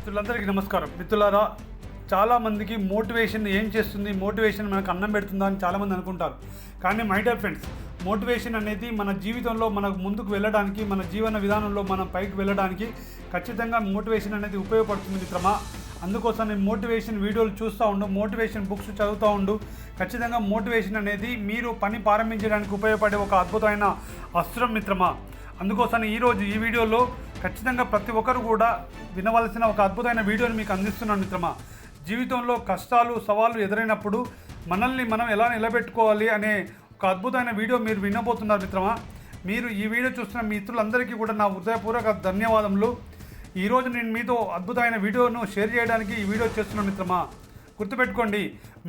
మిత్రులందరికీ నమస్కారం. మిత్రులారా, చాలామందికి మోటివేషన్ ఏం చేస్తుంది, మోటివేషన్ మనకు అన్నం పెడుతుందా అని చాలామంది అనుకుంటారు. కానీ మై డియర్ ఫ్రెండ్స్, మోటివేషన్ అనేది మన జీవితంలో మనకు ముందుకు వెళ్ళడానికి, మన జీవన విధానంలో మనం పైకి వెళ్ళడానికి ఖచ్చితంగా మోటివేషన్ అనేది ఉపయోగపడుతుంది మిత్రమా. అందుకోసం నేను మోటివేషన్ వీడియోలు చూస్తూ ఉండు, మోటివేషన్ బుక్స్ చదువుతూ ఉండు. ఖచ్చితంగా మోటివేషన్ అనేది మీరు పని ప్రారంభించడానికి ఉపయోగపడే ఒక అద్భుతమైన అస్త్రం మిత్రమా. అందుకోసం ఈరోజు ఈ వీడియోలో ఖచ్చితంగా ప్రతి ఒక్కరు కూడా వినవలసిన ఒక అద్భుతమైన వీడియోని మీకు అందిస్తున్నాను మిత్రమా. జీవితంలో కష్టాలు సవాళ్ళు ఎదురైనప్పుడు మనల్ని మనం ఎలా నిలబెట్టుకోవాలి అనే ఒక అద్భుతమైన వీడియో మీరు వినబోతున్నారు మిత్రమా. మీరు ఈ వీడియో చూస్తున్న మిత్రులందరికీ కూడా నా హృదయపూర్వక ధన్యవాదములు. ఈరోజు నేను మీతో అద్భుతమైన వీడియోను షేర్ చేయడానికి ఈ వీడియో చేస్తున్నాను మిత్రమా. గుర్తుపెట్టుకోండి,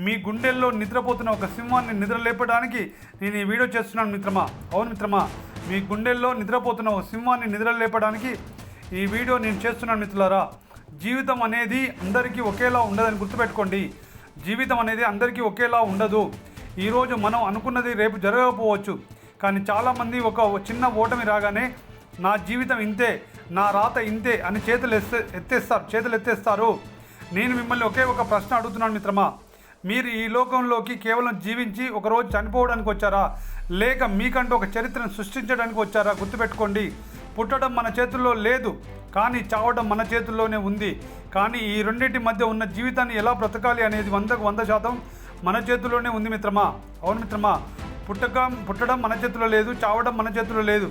మీ గుండెల్లో నిద్రపోతున్న ఒక సింహాన్ని నిద్ర లేపడానికి నేను ఈ వీడియో చేస్తున్నాను మిత్రమా. అవును మిత్రమా, మీ గుండెల్లో నిద్రపోతున్న ఒక సింహాన్ని నిద్ర లేపడానికి ఈ వీడియో నేను చేస్తున్నాను మిత్రులారా. జీవితం అనేది అందరికీ ఒకేలా ఉండదని గుర్తుపెట్టుకోండి. జీవితం అనేది అందరికీ ఒకేలా ఉండదు. ఈరోజు మనం అనుకున్నది రేపు జరగకపోవచ్చు. కానీ చాలామంది ఒక చిన్న ఓటమి రాగానే నా జీవితం ఇంతే, నా రాత ఇంతే అని చేతులు ఎత్తేస్తారు. నేను మిమ్మల్ని ఒకే ఒక ప్రశ్న అడుగుతున్నాను మిత్రమా. మీరు ఈ లోకంలోకి కేవలం జీవించి ఒకరోజు చనిపోవడానికి వచ్చారా, లేక మీకంటూ ఒక చరిత్రను సృష్టించడానికి వచ్చారా? గుర్తుపెట్టుకోండి, పుట్టడం మన చేతుల్లో లేదు, కానీ చావడం మన చేతుల్లోనే ఉంది. కానీ ఈ రెండింటి మధ్య ఉన్న జీవితాన్ని ఎలా బ్రతకాలి అనేది 100% మన చేతుల్లోనే ఉంది మిత్రమా. అవును మిత్రమా, పుట్టడం మన చేతిలో లేదు, చావడం మన చేతిలో లేదు.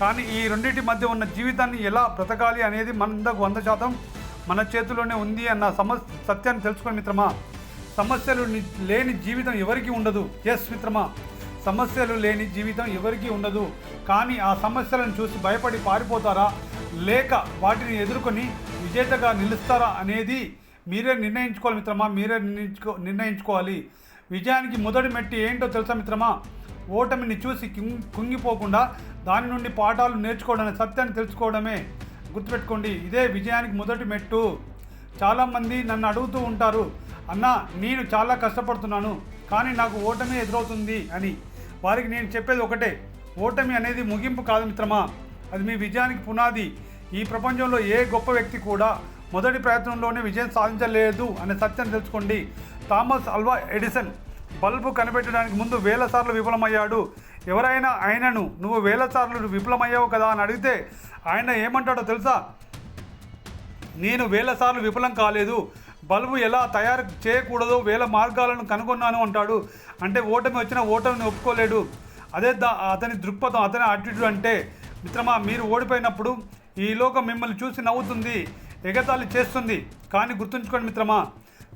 కానీ ఈ రెండింటి మధ్య ఉన్న జీవితాన్ని ఎలా బ్రతకాలి అనేది 100% మన చేతిలోనే ఉంది అన్న సత్యాన్ని తెలుసుకోండి మిత్రమా. సమస్యలు లేని జీవితం ఎవరికీ ఉండదు. ఎస్ మిత్రమా, సమస్యలు లేని జీవితం ఎవరికీ ఉండదు. కానీ ఆ సమస్యలను చూసి భయపడి పారిపోతారా, లేక వాటిని ఎదుర్కొని విజేతగా నిలుస్తారా అనేది మీరే నిర్ణయించుకోవాలి మిత్రమా. మీరే నిర్ణయించుకోవాలి. విజయానికి మొదటి మెట్టి ఏంటో తెలుసా మిత్రమా? ఓటమిని చూసి కుంగిపోకుండా దాని నుండి పాఠాలు నేర్చుకోవడం, సత్యాన్ని తెలుసుకోవడమే. గుర్తుపెట్టుకోండి, ఇదే విజయానికి మొదటి మెట్టు. చాలామంది నన్ను అడుగుతూ ఉంటారు, అన్నా నేను చాలా కష్టపడుతున్నాను కానీ నాకు ఓటమి ఎదురవుతుంది అని. వారికి నేను చెప్పేది ఒకటే, ఓటమి అనేది ముగింపు కాదు మిత్రమా, అది మీ విజయానికి పునాది. ఈ ప్రపంచంలో ఏ గొప్ప వ్యక్తి కూడా మొదటి ప్రయత్నంలోనే విజయం సాధించలేదు అనే సత్యాన్ని తెలుసుకోండి. థామస్ ఆల్వా ఎడిసన్ బల్బు కనిపెట్టడానికి ముందు 1000 సార్లు విఫలమయ్యాడు. ఎవరైనా ఆయనను నువ్వు 1000 సార్లు విఫలమయ్యావు కదా అని అడిగితే ఆయన ఏమంటాడో తెలుసా? నేను 1000 సార్లు విఫలం కాలేదు, బల్బు ఎలా తయారు చేయకూడదో 1000 మార్గాలను కనుగొన్నాను అంటాడు. అంటే ఓటమి వచ్చినా ఓటమిని ఒప్పుకోలేడు. అదే అతని దృక్పథం, అతని యాటిట్యూడ్. అంటే మిత్రమా, మీరు ఓడిపోయినప్పుడు ఈ లోకం మిమ్మల్ని చూసి నవ్వుతుంది, ఎగతాళి చేస్తుంది. కానీ గుర్తుంచుకోండి మిత్రమా,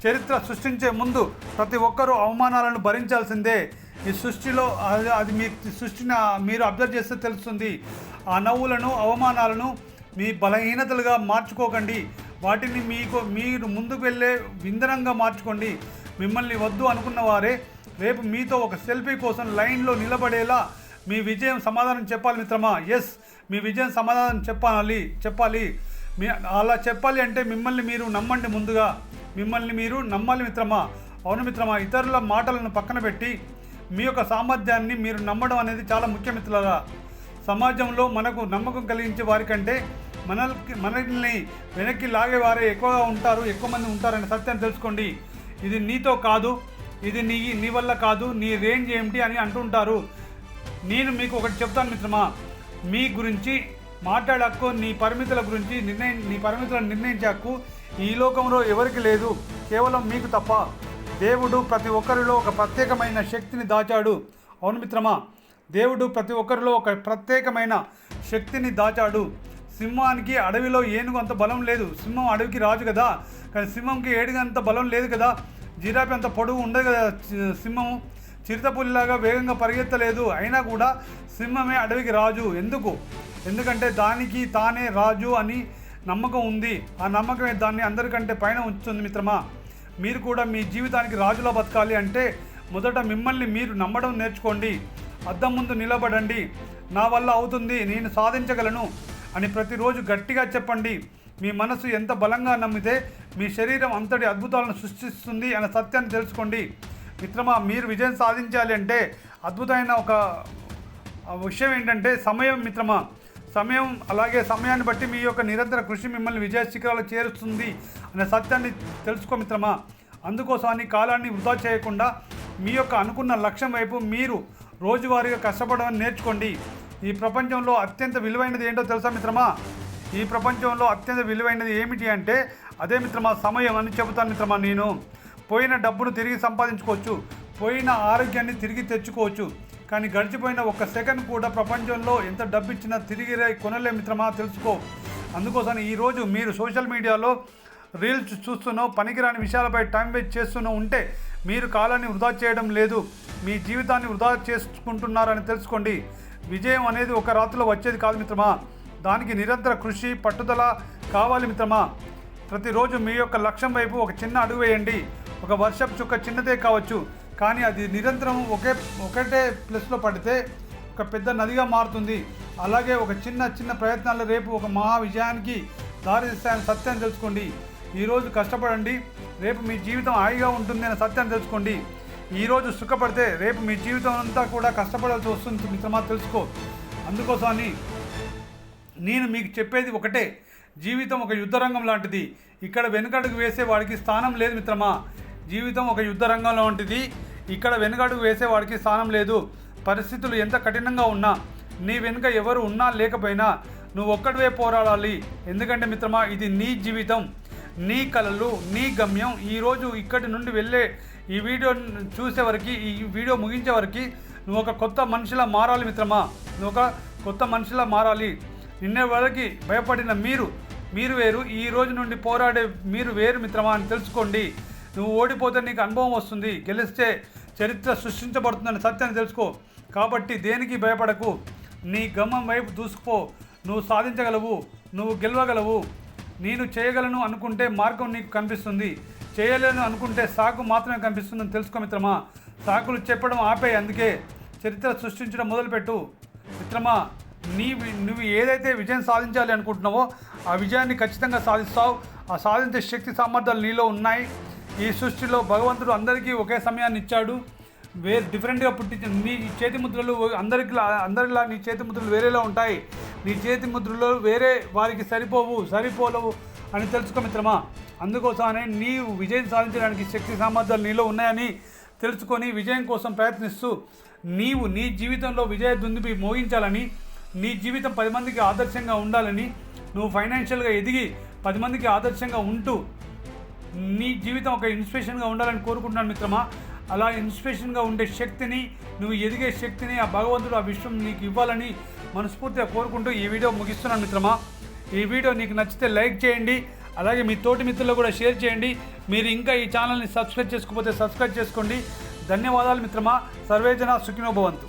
చరిత్ర సృష్టించే ముందు ప్రతి ఒక్కరూ అవమానాలను భరించాల్సిందే. ఈ సృష్టిలో అది మీ సృష్టిని మీరు అబ్జర్వ్ చేస్తే తెలుస్తుంది. ఆ నవ్వులను, అవమానాలను మీ బలహీనతలుగా మార్చుకోకండి. వాటిని మీరు ముందుకు వెళ్ళే ఇంధనంగా మార్చుకోండి. మిమ్మల్ని వద్దు అనుకున్న వారే రేపు మీతో ఒక సెల్ఫీ కోసం లైన్లో నిలబడేలా మీ విజయం సమాధానం చెప్పాలి మిత్రమా. ఎస్, మీ విజయం సమాధానం చెప్పాలి. అలా చెప్పాలి అంటే మిమ్మల్ని మీరు నమ్మండి. ముందుగా మిమ్మల్ని మీరు నమ్మాలి మిత్రమా. అవును మిత్రమా, ఇతరుల మాటలను పక్కన పెట్టి మీ యొక్క సామర్థ్యాన్ని మీరు నమ్మడం అనేది చాలా ముఖ్య మిత్రులారా. సమాజంలో మనకు నమ్మకం కలిగించే వారికంటే మనల్ని వెనక్కి లాగేవారే ఎక్కువ మంది ఉంటారనే సత్యాన్ని తెలుసుకోండి. ఇది నీతో కాదు, ఇది నీ వల్ల కాదు, నీ రేంజ్ ఏమిటి అని అంటుంటారు. నేను మీకు ఒకటి చెప్తాను మిత్రమా, మీ గురించి మాట్లాడే హక్కు, నీ పరిమితులను నిర్ణయించే హక్కు ఈ లోకంలో ఎవరికి లేదు, కేవలం మీకు తప్ప. దేవుడు ప్రతి ఒక్కరిలో ఒక ప్రత్యేకమైన శక్తిని దాచాడు. అవును మిత్రమా, దేవుడు ప్రతి ఒక్కరిలో ఒక ప్రత్యేకమైన శక్తిని దాచాడు. సింహానికి అడవిలో ఏనుగు అంత బలం లేదు. సింహం అడవికి రాజు కదా, కానీ సింహంకి ఏడుగు అంత బలం లేదు కదా. జిరాఫీ అంత పొడవు ఉండదు కదా. సింహం చిరుతపులిలాగా వేగంగా పరిగెత్తలేదు. అయినా కూడా సింహమే అడవికి రాజు. ఎందుకంటే దానికి తానే రాజు అని నమ్మకం ఉంది. ఆ నమ్మకమే దాన్ని అందరికంటే పైన ఉంచుతుంది మిత్రమా. మీరు కూడా మీ జీవితానికి రాజులా బతకాలి అంటే మొదట మిమ్మల్ని మీరు నమ్మడం నేర్చుకోండి. అద్దం ముందు నిలబడండి. నా వల్ల అవుతుంది, నేను సాధించగలను అని ప్రతిరోజు గట్టిగా చెప్పండి. మీ మనసు ఎంత బలంగా నమ్మితే మీ శరీరం అంతటి అద్భుతాలను సృష్టిస్తుంది అనే సత్యాన్ని తెలుసుకోండి మిత్రమా. మీరు విజయం సాధించాలి అంటే అద్భుతమైన ఒక విషయం ఏంటంటే సమయం మిత్రమా. సమయం అలాగే సమయాన్ని బట్టి మీ యొక్క నిరంతర కృషి మిమ్మల్ని విజయ శిఖరాలు చేరుస్తుంది అనే సత్యాన్ని తెలుసుకో మిత్రమా. అందుకోసమని కాలాన్ని వృధా చేయకుండా మీ యొక్క అనుకున్న లక్ష్యం వైపు మీరు రోజువారీగా కష్టపడడం నేర్చుకోండి. ఈ ప్రపంచంలో అత్యంత విలువైనది ఏంటో తెలుసా మిత్రమా? ఈ ప్రపంచంలో అత్యంత విలువైనది ఏమిటి అంటే అదే మిత్రమా సమయం అని చెబుతాను మిత్రమా. నేను పోయిన డబ్బును తిరిగి సంపాదించుకోవచ్చు, పోయిన ఆరోగ్యాన్ని తిరిగి తెచ్చుకోవచ్చు, కానీ గడిచిపోయిన ఒక్క సెకండ్ కూడా ప్రపంచంలో ఎంత డబ్బు ఇచ్చినా తిరిగి కొనలే మిత్రమా, తెలుసుకో. అందుకోసం ఈరోజు మీరు సోషల్ మీడియాలో రీల్స్ చూస్తూనో పనికిరాని విషయాలపై టైం వేస్ట్ చేస్తూనో ఉంటే మీరు కాలాన్ని వృధా చేయడం లేదు, మీ జీవితాన్ని వృధా చేసుకుంటున్నారని తెలుసుకోండి. విజయం అనేది ఒక రాత్రిలో వచ్చేది కాదు మిత్రమా, దానికి నిరంతర కృషి పట్టుదల కావాలి మిత్రమా. ప్రతిరోజు మీ యొక్క లక్ష్యం వైపు ఒక చిన్న అడుగు వేయండి. ఒక వర్షపు చుక్క చిన్నదే కావచ్చు, కానీ అది నిరంతరం ఒకటే ప్లేస్లో పడితే ఒక పెద్ద నదిగా మారుతుంది. అలాగే ఒక చిన్న ప్రయత్నాలు రేపు ఒక మహా విజయానికి దారితీస్తాయని సత్యాన్ని తెలుసుకోండి. ఈరోజు కష్టపడండి, రేపు మీ జీవితం హాయిగా ఉంటుంది అనే సత్యాన్ని తెలుసుకోండి. ఈరోజు సుఖపడితే రేపు మీ జీవితం అంతా కూడా కష్టపడాల్సి వస్తుంది మిత్రమా, తెలుసుకో. అందుకోసమని నేను మీకు చెప్పేది ఒకటే, జీవితం ఒక యుద్ధరంగం లాంటిది. ఇక్కడ వెనుకడుగు వేసే వాడికి స్థానం లేదు మిత్రమా. జీవితం ఒక యుద్ధ రంగం లాంటిది, ఇక్కడ వెనుకడుగు వేసే వాడికి స్థానం లేదు. పరిస్థితులు ఎంత కఠినంగా ఉన్నా, నీ వెనుక ఎవరు ఉన్నా లేకపోయినా నువ్వు ఒక్కడివే పోరాడాలి. ఎందుకంటే మిత్రమా, ఇది నీ జీవితం, నీ కలలు, నీ గమ్యం. ఈరోజు ఇక్కడి నుండి వెళ్ళే ఈ వీడియో చూసే వరకు, ఈ వీడియో ముగించే వరకు నువ్వు ఒక కొత్త మనిషిలా మారాలి మిత్రమా. నువ్వు ఒక కొత్త మనిషిలా మారాలి. నిన్న వరకు భయపడిన మీరు వేరు, ఈ రోజు నుండి పోరాడే మీరు వేరు మిత్రమా అని తెలుసుకోండి. నువ్వు ఓడిపోతే నీకు అనుభవం వస్తుంది, గెలిస్తే చరిత్ర సృష్టించబడుతుందని సత్యాన్ని తెలుసుకో. కాబట్టి దేనికి భయపడకు, నీ గమ్యం వైపు దూసుకుపో. నువ్వు సాధించగలవు, నువ్వు గెలవగలవు. నేను చేయగలను అనుకుంటే మార్గం నీకు కనిపిస్తుంది, చేయలేను అనుకుంటే సాకు మాత్రమే కనిపిస్తుందని తెలుసుకో మిత్రమా. సాకులు చెప్పడం ఆపే, అందుకే చరిత్ర సృష్టించడం మొదలుపెట్టు మిత్రమా. నువ్వు ఏదైతే విజయం సాధించాలి అనుకుంటున్నావో ఆ విజయాన్ని ఖచ్చితంగా సాధిస్తావు. ఆ సాధించే శక్తి సామర్థ్యాలు నీలో ఉన్నాయి. ఈ సృష్టిలో భగవంతుడు అందరికీ ఒకే సమయాన్ని ఇచ్చాడు, డిఫరెంట్గా పుట్టించిన నీ చేతి ముద్రలు అందరిలా నీ చేతి ముద్రలు వేరేలా ఉంటాయి. నీ చేతి ముద్రలు వేరే వారికి సరిపోలవు అని తెలుసుకో మిత్రమా. అందుకోసమనే నీవు విజయం సాధించడానికి శక్తి సామర్థ్యాలు నీలో ఉన్నాయని తెలుసుకొని విజయం కోసం ప్రయత్నిస్తూ నీవు నీ జీవితంలో విజయ దుందుబి మోగించాలని, నీ జీవితం 10 మందికి ఆదర్శంగా ఉండాలని, నువ్వు ఫైనాన్షియల్గా ఎదిగి 10 మందికి ఆదర్శంగా ఉంటూ నీ జీవితం ఒక ఇన్స్పిరేషన్గా ఉండాలని కోరుకుంటున్నాను మిత్రమా. అలా ఇన్స్పిరేషన్గా ఉండే శక్తిని, నువ్వు ఎదిగే శక్తిని ఆ భగవంతుడు, ఆ విశ్వం నీకు ఇవ్వాలని మనస్ఫూర్తిగా కోరుకుంటూ ఈ వీడియో ముగిస్తున్నాను మిత్రమా. ఈ వీడియో నీకు నచ్చితే లైక్ చేయండి, అలాగే మీ తోటి మిత్రుల్లో కూడా షేర్ చేయండి. మీరు ఇంకా ఈ ఛానల్ని సబ్స్క్రైబ్ చేసుకోకపోతే సబ్స్క్రైబ్ చేసుకోండి. ధన్యవాదాలు మిత్రమా. సర్వేజన సుఖినో భవంతు.